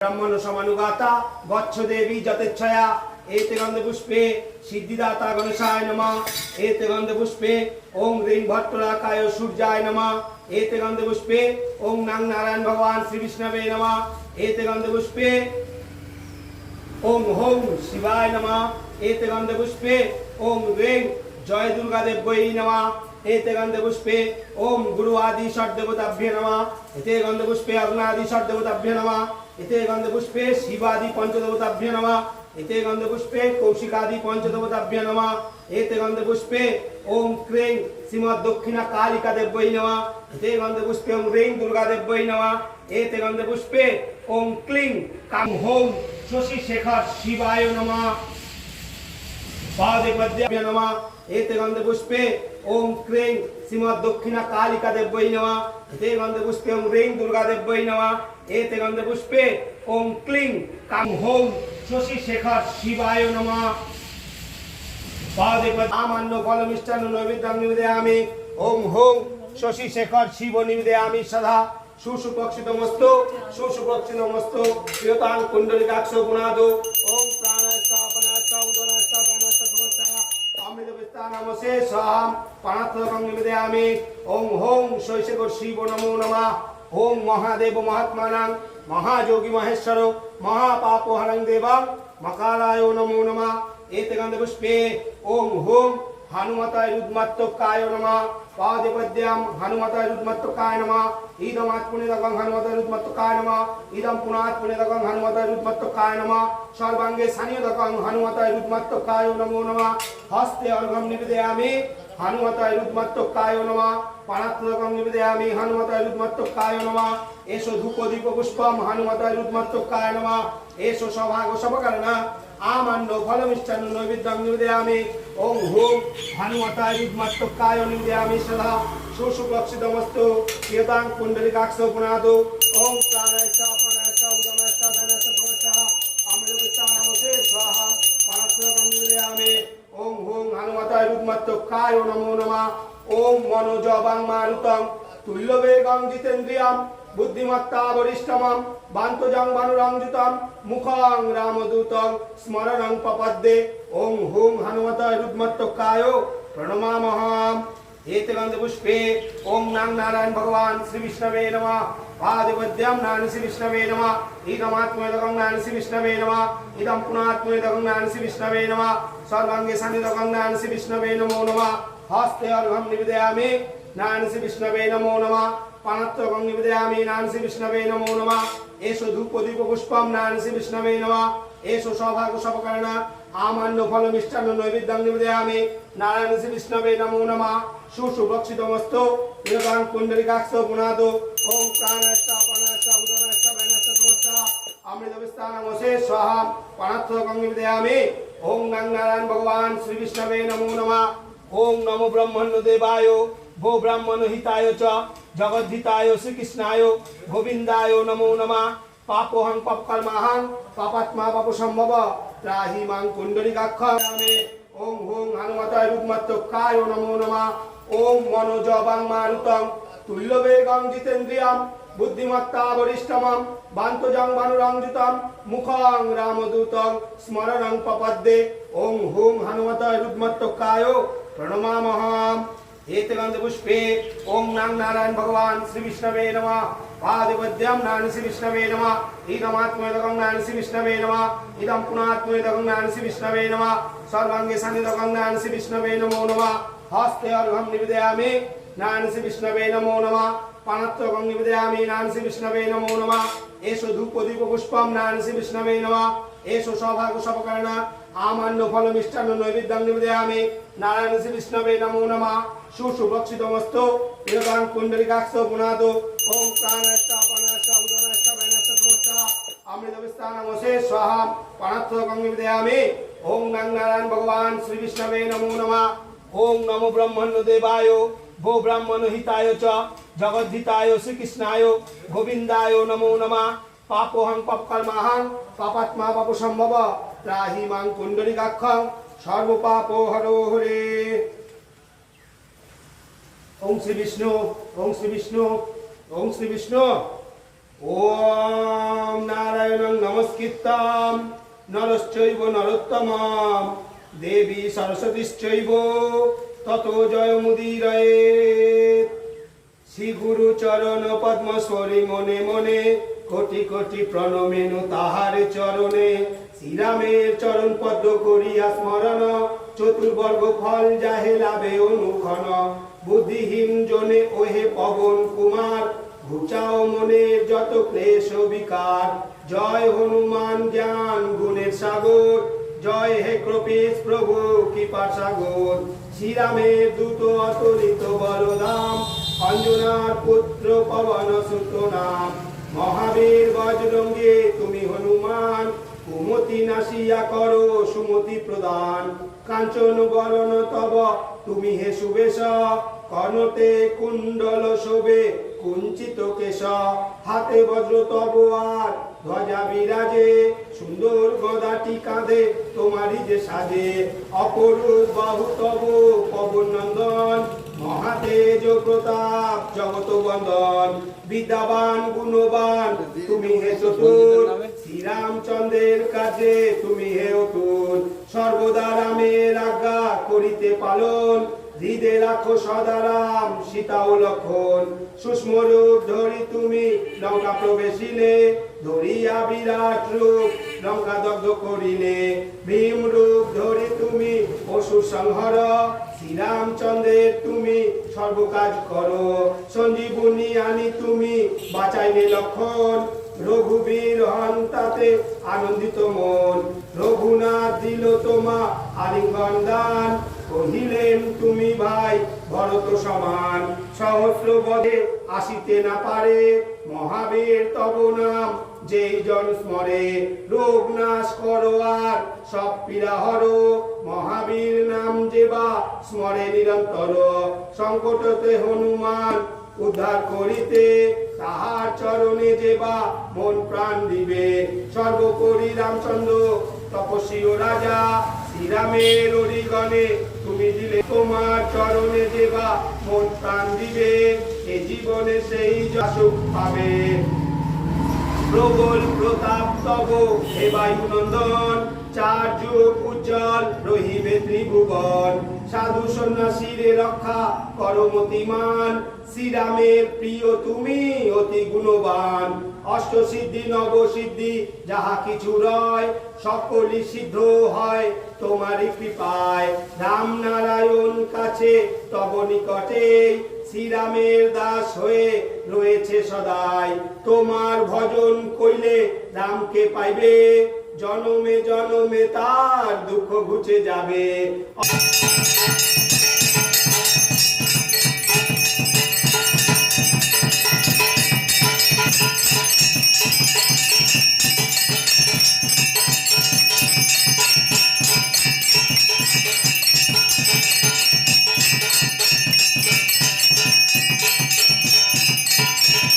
ब्रह्मण समानुगाता गच्छ देवी जतेच्छया एते गंध पुष्पे सिद्धिदाता गणेशाय नमः एते गंध पुष्पे ओम ह्रीं भट्टराकाय सूर्याय नमः एते गंध पुष्पे ओम नंग नारायण भगवान श्री विष्णवे नमः एते गंध पुष्पे ओम होम शिवाय नमः एते गंध पुष्पे ओम ह्रीं जय दुर्गा देव्यै नमः एते गंध पुष्पे ओम गुरु आदि षट देवताभ्य नमः एते गंध पुष्पे अग्नादि षट देवताभ्य नमः एते गंध पुष्पे शिवादि पंचदेवताभ्य नमः एते गंध पुष्पे कौशिकादि पंचदेवताभ्य नमः एते गंध पुष्पे ओम क्रीं श्रीमद् दक्षिणा कालिका देव्यै नमः एते गंध पुष्पे ओम ह्रीं दुर्गा देव्यै नमः एते गंध पुष्पे ओम क्लीं काम होम शशि शेखर शिवाय नमः पादेपद्याभ्य नमः एते गंध पुष्पे ओम क्रीं श्रीमद् दक्षिणा कालिका देव्यै नमः एते गंध पुष्पे ओम ह्रीं दुर्गा देव्यै नमः एते गंध पुष्पे ओम क्लीं काम होम शशि शेखर शिवाय नमः पादेपद्यामान्य फल मिष्टान्न नैवेद्यं निवेदयामि ओम होम शशि शेखर शिव निवेदयामि सदा सुसुपक्षितमस्तु सुसुपक्षितमस्तु प्रियतां कुंडलिकाक्षो गुणादो ओम प्राणायामः उदरायामः व्यानश्च समस्या अमृत विस्तारमसे स्वाहां पाणत्रकं निवेदयामि ओम होम शैशेखर शिव नमो नमः ओम महादेव महात्मानां महायोगी महेश्वरो महापापोहरं देवं मकारायो नमो नमः एते गंध पुष्पे ओम होम हनुमताय रुद्रमस्तकाय नमः पादेपद्यां हनुमताय रुद्रमस्तकाय नमः इदं आत्मनेदकं हनुमताय रुद्रमस्तकाय नमः इदं पुनात्मनेदकं हनुमताय रुद्रमस्तकाय नमः सर्वांगे सानियदकं हनुमताय रुद्रमस्तकाय नमो नमः हस्ते अर्घ्यं निवेदयामि हनुमताय रुद्रमस्तकाय नमः पाणत्रकं निवेदयामि हनुमताय रुद्रमस्तकाय नमः एषो धूपदीप पुष्पं हनुमताय रुद्रमस्तकाय नमः एषो सौभाग्य शमकरण आमन्नो फलमिष्टान्न नैवेद्यं निवेदयामि ओम होम हनुमताय रुद्रमस्तकाय निवेदयामि सदा सुसुपक्षितमस्तु प्रियतां कुंडलिकाक्षो पुनादो ओम प्राणायामः उदरायामः व्यानश्च समस्या अमृत विस्तारमसे स्वाहा पाणत्रकं निवेदयामि ओम होम हनुमताय रुद्रमस्तकाय नमो नमः ओम मनोजवं मारुतं तुल्यवेगं जितेन्द्रियं बुद्धिमत्ता वरिष्ठमं बान्तोजं भानुरंजितं मुखं रामदूतं स्मरणं पपद्ये ओम होम हनुमताय रुद्रमस्तकाय प्रणमामः एते गंध पुष्पे ओम नंग नारायण भगवान श्री विष्णवे नमः पादेपद्यां नारायण श्री विष्णवे नमः इदं आत्मनेदकं नारायण श्री विष्णवे नमः इदं पुनात्मनेदकं नारायण श्री विष्णवे नमः सर्वांगे सानियदकं नारायण श्री विष्णवे नमो नमः हस्ते अर्घ्यं निवेदयामि नारायण श्री विष्णवे नमो नमः पाणत्रकं निवेदयामि नारायण श्री विष्णवे नमो नमः एषो धूपदीप पुष्पं नारायण श्री विष्णवे नमः एषो सौभाग्य शमकरण आमन्य फल मिष्टान्न नैवेद्यं निवेदयामि नारायण श्री विष्णवे नमो नमः सुसुभक्षितमस्तु प्रियतां कुंडलिकाक्षो गुणादो ओम प्राणायामः उदरायामः व्यानश्च समस्या अमृत विस्तारमसे स्वाहा पाणत्रकं निवेदयामि ओम नंग नारायण भगवान श्री विष्णवे नमो नमः ओम नमो ब्रह्मण्य देवाय भो ब्राह्मण हिताय च जगद्धिताय श्री कृष्णाय गोविंदाय नमो नमः पापोहं पापकर्माहं पापात्मा पापसंभव त्राहि मां कुंडलिकाक्षामि ओम होम हनुमताय रुद्रमस्तकाय नमो नमः ओम मनोजवं मारुतं तुल्यवेगं जितेन्द्रियं बुद्धिमत्ता वरिष्ठमं बान्तोजं भानुरंजितं मुखं रामदूतं स्मरणं पपद्ये ओम होम हनुमताय रुद्रमस्तकाय प्रणमामः एते गंध पुष्पे ओम नंग नारायण भगवान श्री विष्णवे नमः पादेपद्यां नारायण श्री विष्णवे नमः इदं आत्मनेदकं नारायण श्री विष्णवे नमः इदं पुनात्मनेदकं नारायण श्री विष्णवे नमः सर्वांगे सानियदकं नारायण श्री विष्णवे नमो नमः हस्ते अर्घ्यं निवेदयामि नारायण श्री विष्णवे नमो नमः पाणत्रकं निवेदयामि नारायण श्री विष्णवे नमो नमः एषो धूपदीप पुष्पं नारायण श्री विष्णवे नमः एषो सौभाग्य शमकरण आमन्य फल मिष्टान्न नैवेद्यं निवेदयामि नारायण श्री विष्णवे नमो नमः सुसुभक्षितमस्तु प्रियतां कुंडलिकाक्षो गुणादो ओम प्राणायामः उदरायामः व्यानश्च समस्या अमृत विस्तारमसे स्वाहा पाणत्रकं निवेदयामि ओम नंग नारायण भगवान श्री विष्णवे नमो नमः ओम नमो ब्रह्मण्य देवाय भो ब्राह्मण हिताय च जगद्धिताय श्री कृष्णाय गोविंदाय नमो नमः पापोहं पापकर्माहं पापात्मा पापसंभव त्राहि मां कुंडलिकाक्षं सर्वपापो हरो हरे ओम श्री विष्णु ओम श्री विष्णु ओम श्री विष्णु ওম নারায়ণং নমস্কৃত্যং নরশ্চৈব নরোত্তমং দেবী সরস্বতীশ্চৈব ততো জয়মুদীরয়েৎ। শ্রী গুরু চরণ পদ্মস্বরী মনে মনে কোটি কোটি প্রণমেনু তাহার চরণে। শ্রীরামের চরণ পদ্ম করিয়া স্মরণ চতুর্বর্গ ফল যাহে লাভে অনুক্ষণ। বুদ্ধিহীন জনে ওহে পবন কুমার ঘুচাও মনের যত ক্লেশ বিকার। জয় হনুমান জ্ঞান গুণের সাগর জয় হে কৃপেশ প্রভু কৃপার সাগর। শ্রীরামের দূত অতুলিত বলধাম অঞ্জনার পুত্র পবন সুত নাম। মহাবীর বজরঙ্গে তুমি হনুমান কুমতি নাসিয়া করো সুমতি প্রদান। কাঞ্চন বরণ তব তুমি হে সুবেশ কর্ণতে কুণ্ডল শোভে কুঞ্চিত কেশ। হাতে বজ্র তব আর ধ্বজা বিরাজে সুন্দর গদাটি কাঁধে তোমারই যে সাজে। অপরূপ বাহু তব পবন নন্দন মহাতেজ প্রতাপ জগত বন্দন। বিদ্যাবান গুণবান তুমি হে চতুর শ্রীরামচন্দ্রের কাছে তুমি হে অতুল। সর্বদা রামের আজ্ঞা করিতে পালন হৃদে রাখো সদা রাম সীতা ও লক্ষণ। সূক্ষ্ম রূপ ধরি তুমি লঙ্কা প্রবেশিলে ধরিয়া বিরাট রূপ লঙ্কা দগ্ধ করিলে। ভীম রূপ ধরি তুমি অসুর সংহর শ্রীরামচন্দ্রের তুমি সর্বকাজ করো। সঞ্জীবনী আনি তুমি বাঁচাইলে লক্ষণ রঘুবীর হন তাতে আনন্দিত মন। রঘুনাথ দিল তোমা আলিঙ্গন দান কহিলেন তুমি ভাই ভরত সমান। সহস্র বধে আসিতে না পারে মহাবীর তব নাম যেই জন স্মরে। রোগ নাশ করো আর সব পীড়া হরো মহাবীর নাম যেবা স্মরে নিরন্তর। সংকটতে হনুমান উদ্ধার করিতে তাহার চরণে যেবা মন প্রাণ দিবে। সর্বোপরি রামচন্দ্র তপস্বী ও রাজা শ্রীরামের অরিগণে তুমি দিলে তোমার চরণে যেবা মন প্রাণ দিবে। এ জীবনে সেই সুখ পাবে। প্রবল প্রতাপ তব হে বায়ুনন্দন চার যুগ উজ্জ্বল রহিবে ত্রিভুবন। সাধু সন্ন্যাসীরে রক্ষা করো মতিমান শ্রীরামের প্রিয় তুমি অতি গুণবান। অষ্টসিদ্ধি নবসিদ্ধি যাহা কিছু রয় সকলই সিদ্ধ হয় তোমারই কৃপায়। রাম নারায়ণ কাছে তব নিকটে শ্রীরামের দাস হয়ে রয়েছে সদাই। তোমার ভজন কইলে রামকে পাইবে জনমে জনমে তার দুঃখ ঘুচে যাবে।